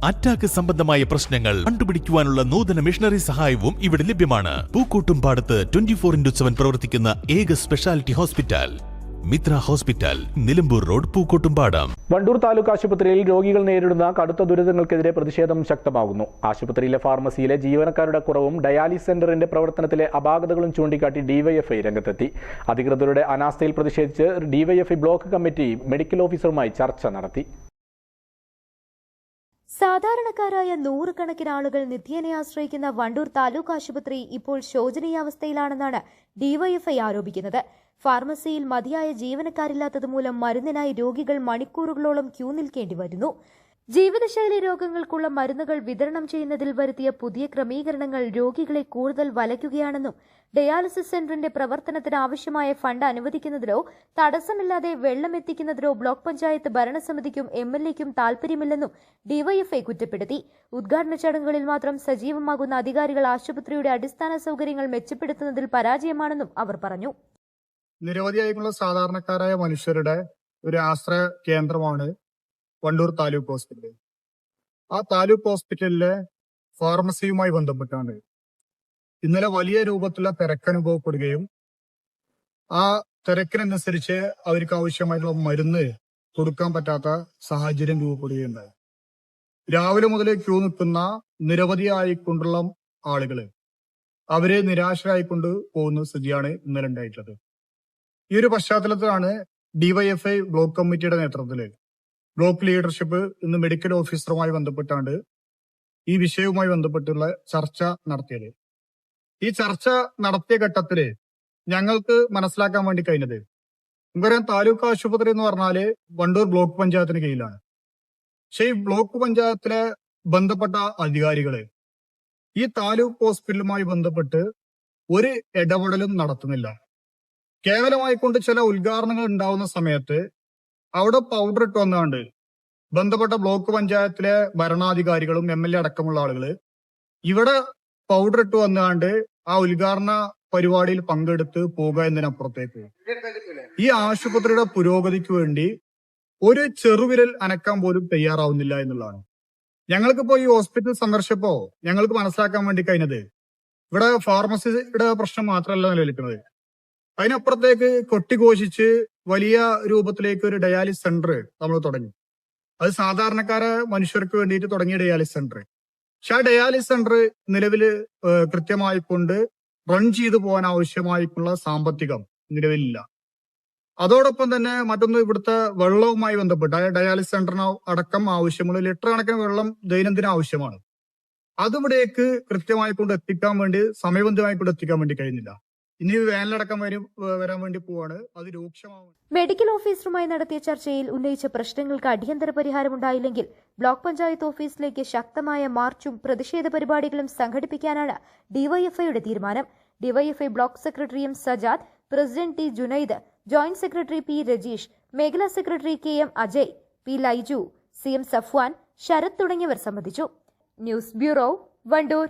Attack സംബന്ധമായ പ്രശ്നങ്ങൾ കണ്ടുപിടിക്കുവാനുള്ള നൂതന മിഷണറി സഹായവും ഇവിടെ ലഭ്യമാണ്. പൂക്കോട്ടുംപാടത്ത് 24/7 പ്രവർത്തിക്കുന്ന ഏക speciality hospital Mitra hospital, Nilambur road, Pookkottumpadam. Wandoor taluk ആശുപത്രിയിൽ രോഗികൾ നേരിടുന്ന കടുത്ത ദുരിതങ്ങൾക്കെതിരെ പ്രതിഷേധം ശക്തമാകുന്നു. ആശുപത്രിയിലെ ഫാർമസിയിലെ ജീവനക്കാരുടെ കുറവും ഡയാലിസിസ് സെന്ററിന്റെ പ്രവർത്തനത്തിലെ അപാകതകളും ചൂണ്ടിക്കാട്ടി ഡിവൈഎഫ്ഐ രംഗത്തെത്തി. അധികൃതരുടെ അനാസ്ഥയിൽ പ്രതിഷേധിച്ച് ഡിവൈഎഫ്ഐ ബ്ലോക്ക് കമ്മിറ്റി മെഡിക്കൽ ഓഫീസറുമായി ചർച്ച നടത്തി. സാധാരണക്കാരായ നൂറുകണക്കിന് ആളുകൾ നിത്യേന ആശ്രയിക്കുന്ന വണ്ടൂർ താലൂക്ക് ആശുപത്രി ഇപ്പോൾ ശോചനീയാവസ്ഥയിലാണെന്നാണ് ഡിവൈഎഫ്ഐ ആരോപിക്കുന്നത്. ഫാർമസിയിൽ മതിയായ ജീവനക്കാരില്ലാത്തതുമൂലം മരുന്നിനായി രോഗികൾ മണിക്കൂറുകളോളം ക്യൂ നിൽക്കേണ്ടി വരുന്നു. ജീവിതശൈലി രോഗങ്ങൾക്കുള്ള മരുന്നുകൾ വിതരണം ചെയ്യുന്നതിൽ വരുത്തിയ പുതിയ ക്രമീകരണങ്ങൾ രോഗികളെ കൂടുതൽ വലയ്ക്കുകയാണെന്നും ഡയാലിസിസ് സെന്ററിന്റെ പ്രവർത്തനത്തിന് ആവശ്യമായ ഫണ്ട് അനുവദിക്കുന്നതിലോ തടസ്സമില്ലാതെ വെള്ളം എത്തിക്കുന്നതിലോ ബ്ലോക്ക് പഞ്ചായത്ത് ഭരണസമിതിക്കും എംഎൽഎക്കും താൽപര്യമില്ലെന്നും ഡിവൈഎഫ്ഐ കുറ്റപ്പെടുത്തി. ഉദ്ഘാടന ചടങ്ങുകളിൽ മാത്രം സജീവമാകുന്ന അധികാരികൾ ആശുപത്രിയുടെ അടിസ്ഥാന സൗകര്യങ്ങൾ മെച്ചപ്പെടുത്തുന്നതിൽ പരാജയമാണെന്നും അവർ പറഞ്ഞു. നിരവധിയായിട്ടുള്ള സാധാരണക്കാരായ മനുഷ്യരുടെ ഒരു ആശ്രയ കേന്ദ്രമാണ് വണ്ടൂർ താലൂക്ക് ഹോസ്പിറ്റൽ. ആ താലൂക്ക് ഹോസ്പിറ്റലിലെ ഫാർമസിയുമായി ബന്ധപ്പെട്ടാണ് ഇന്നലെ വലിയ രൂപത്തിലുള്ള തിരക്കനുഭവപ്പെടുകയും ആ തിരക്കിനനുസരിച്ച് അവർക്ക് ആവശ്യമായിട്ടുള്ള മരുന്ന് കൊടുക്കാൻ പറ്റാത്ത സാഹചര്യം രൂപപ്പെടുകയുണ്ടായി. രാവിലെ മുതൽ ക്യൂ നിൽക്കുന്ന നിരവധിയായിക്കൊണ്ടുള്ള ആളുകള് അവരെ നിരാശരായിക്കൊണ്ട് പോകുന്ന സ്ഥിതിയാണ് ഇന്നലെ ഉണ്ടായിട്ടുള്ളത്. ഈ ഒരു പശ്ചാത്തലത്തിലാണ് ഡിവൈഎഫ്ഐ ബ്ലോക്ക് കമ്മിറ്റിയുടെ നേതൃത്വത്തില് ബ്ലോക്ക് ലീഡർഷിപ്പ് ഇന്ന് മെഡിക്കൽ ഓഫീസറുമായി ബന്ധപ്പെട്ടാണ്ട് ഈ വിഷയവുമായി ബന്ധപ്പെട്ടുള്ള ചർച്ച നടത്തിയത്. ഈ ചർച്ച നടത്തിയ ഘട്ടത്തില് ഞങ്ങൾക്ക് മനസ്സിലാക്കാൻ വേണ്ടി കഴിഞ്ഞത്, നമുക്കറിയാം താലൂക്ക് ആശുപത്രി എന്ന് പറഞ്ഞാല് വണ്ടൂർ ബ്ലോക്ക് പഞ്ചായത്തിന് കീഴിലാണ്. പക്ഷെ ഈ ബ്ലോക്ക് പഞ്ചായത്തിലെ ബന്ധപ്പെട്ട അധികാരികള് ഈ താലൂക്ക് ഹോസ്പിറ്റലുമായി ബന്ധപ്പെട്ട് ഒരു ഇടപെടലും നടത്തുന്നില്ല. കേവലമായിക്കൊണ്ട് ചില ഉദ്ഘാടനങ്ങൾ ഉണ്ടാവുന്ന സമയത്ത് അവിടെ പൗഡർ ഇട്ട് വന്നാണ്ട് ബന്ധപ്പെട്ട ബ്ലോക്ക് പഞ്ചായത്തിലെ ഭരണാധികാരികളും എംഎൽഎ അടക്കമുള്ള ആളുകള് ഇവിടെ പൗഡർ ഇട്ട് വന്നാണ്ട് ആ ഉദ്ഘാടന പരിപാടിയിൽ പങ്കെടുത്ത് പോകുക എന്നതിനപ്പുറത്തേക്ക് ഈ ആശുപത്രിയുടെ പുരോഗതിക്ക് വേണ്ടി ഒരു ചെറുവിരൽ അനക്കാൻ പോലും തയ്യാറാവുന്നില്ല എന്നുള്ളതാണ്. ഞങ്ങൾക്കിപ്പോ ഈ ഹോസ്പിറ്റൽ സന്ദർശിച്ചപ്പോ ഞങ്ങൾക്ക് മനസ്സിലാക്കാൻ വേണ്ടി കഴിഞ്ഞത് ഇവിടെ ഫാർമസിയുടെ പ്രശ്നം മാത്രമല്ല നിലനിൽക്കുന്നത്. അതിനപ്പുറത്തേക്ക് കൊട്ടിഘോഷിച്ച് വലിയ രൂപത്തിലേക്ക് ഒരു ഡയാലിസിസ് സെന്റർ നമ്മൾ തുടങ്ങി. അത് സാധാരണക്കാരെ മനുഷ്യർക്ക് വേണ്ടിയിട്ട് തുടങ്ങിയ ഡയാലിസിസ് സെന്റർ. പക്ഷെ ആ ഡയാലിസിസ് സെന്റർ നിലവില് കൃത്യമായിക്കൊണ്ട് റൺ ചെയ്തു പോകാൻ ആവശ്യമായിട്ടുള്ള സാമ്പത്തികം നിലവിലില്ല. അതോടൊപ്പം തന്നെ മറ്റൊന്ന് ഇവിടുത്തെ വെള്ളവുമായി ബന്ധപ്പെട്ട് ഡയാലിസിസ് സെന്ററിന് അടക്കം ആവശ്യമുള്ള ലിറ്റർ കണക്കിന് വെള്ളം ദൈനംദിന ആവശ്യമാണ്. അതിവിടേക്ക് കൃത്യമായിക്കൊണ്ട് എത്തിക്കാൻ വേണ്ടി സമയബന്ധിതമായിക്കൊണ്ട് എത്തിക്കാൻ വേണ്ടി കഴിയുന്നില്ല. ഇനി വേനലടക്കം വരാൻ വേണ്ടി പോവാണ്, അത് രൂക്ഷമാവും. മെഡിക്കൽ ഓഫീസറുമായി നടത്തിയ ചർച്ചയിൽ ഉന്നയിച്ച പ്രശ്നങ്ങൾക്ക് അടിയന്തര പരിഹാരമുണ്ടായില്ലെങ്കിൽ ബ്ലോക്ക് പഞ്ചായത്ത് ഓഫീസിലേക്ക് ശക്തമായ മാർച്ചും പ്രതിഷേധ പരിപാടികളും സംഘടിപ്പിക്കാനാണ് ഡിവൈഎഫ്ഐയുടെ തീരുമാനം. DYFI block secretary M Sajad, president T Junaid, joint secretary P Rajeesh, മേഖലാ secretary K M Ajay, P Laiju, C M Safwan, Sarath തുടങ്ങിയവർ സംബന്ധിച്ചു. News bureau, Wandoor.